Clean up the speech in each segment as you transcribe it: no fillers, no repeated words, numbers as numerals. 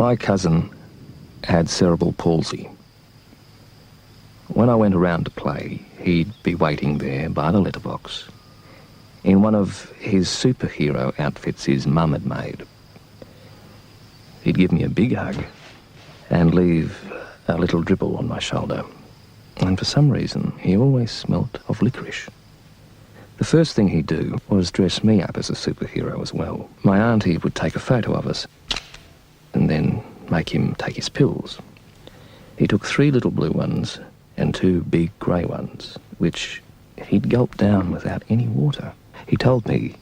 My cousin had cerebral palsy. When I went around to play, he'd be waiting there by the letterbox in one of his superhero outfits his mum had made. He'd give me a big hug and leave a little dribble on my shoulder. And for some reason, he always smelt of licorice. The first thing he'd do was dress me up as a superhero as well. My auntie would take a photo of us and then make him take his pills. He took 3 little blue ones and 2 big grey ones, which he'd gulp down without any water. He told me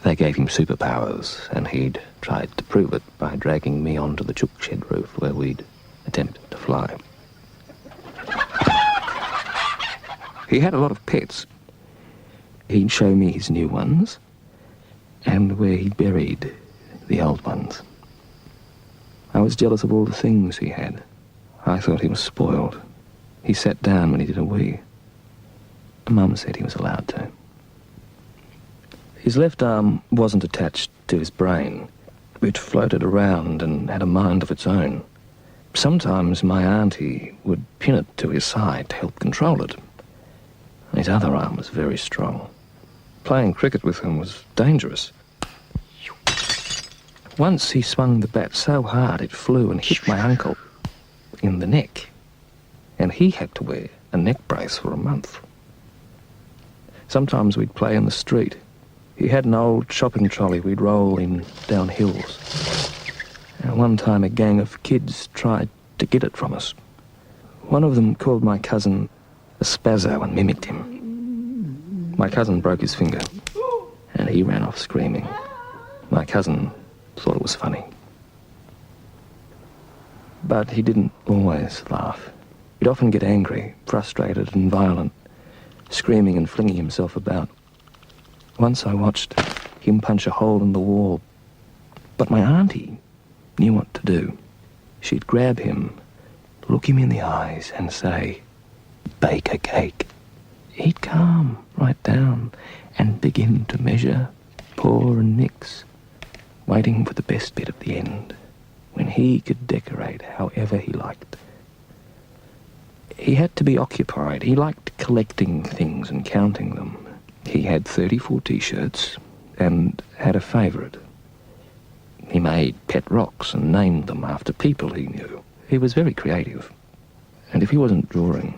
they gave him superpowers, and he'd tried to prove it by dragging me onto the chook shed roof where we'd attempt to fly. He had a lot of pets. He'd show me his new ones and where he'd buried the old ones. I was jealous of all the things he had. I thought he was spoiled. He sat down when he did a wee. Mum said he was allowed to. His left arm wasn't attached to his brain. It floated around and had a mind of its own. Sometimes my auntie would pin it to his side to help control it. His other arm was very strong. Playing cricket with him was dangerous. Once he swung the bat so hard it flew and hit my uncle in the neck, and he had to wear a neck brace for a month. Sometimes we'd play in the street. He had an old shopping trolley we'd roll in down hills. And one time a gang of kids tried to get it from us. One of them called my cousin a spazzo and mimicked him. My cousin broke his finger, and he ran off screaming. My cousin thought it was funny. But he didn't always laugh. He'd often get angry, frustrated and violent, screaming and flinging himself about. Once I watched him punch a hole in the wall, but my auntie knew what to do. She'd grab him, look him in the eyes and say, "Bake a cake." He'd calm right down and begin to measure, pour and mix, waiting for the best bit of the end, when he could decorate however he liked. He had to be occupied. He liked collecting things and counting them. He had 34 T-shirts and had a favourite. He made pet rocks and named them after people he knew. He was very creative. And if he wasn't drawing,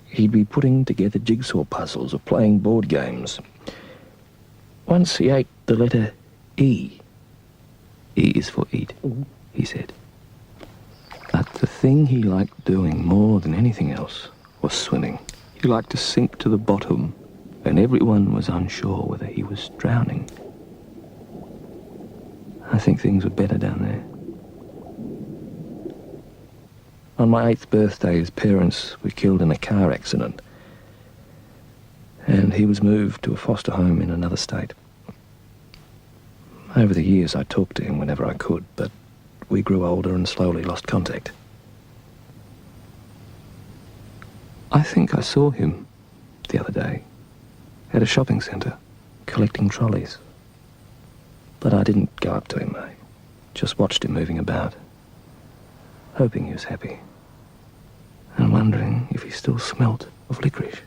he'd be putting together jigsaw puzzles or playing board games. Once he ate the letter E. E is for eat, he said. But the thing he liked doing more than anything else was swimming. He liked to sink to the bottom, and everyone was unsure whether he was drowning. I think things were better down there. On my 8th birthday, his parents were killed in a car accident, and he was moved to a foster home in another state. Over the years, I talked to him whenever I could, but we grew older and slowly lost contact. I think I saw him the other day at a shopping centre, collecting trolleys. But I didn't go up to him. I just watched him moving about, hoping he was happy, and wondering if he still smelt of licorice.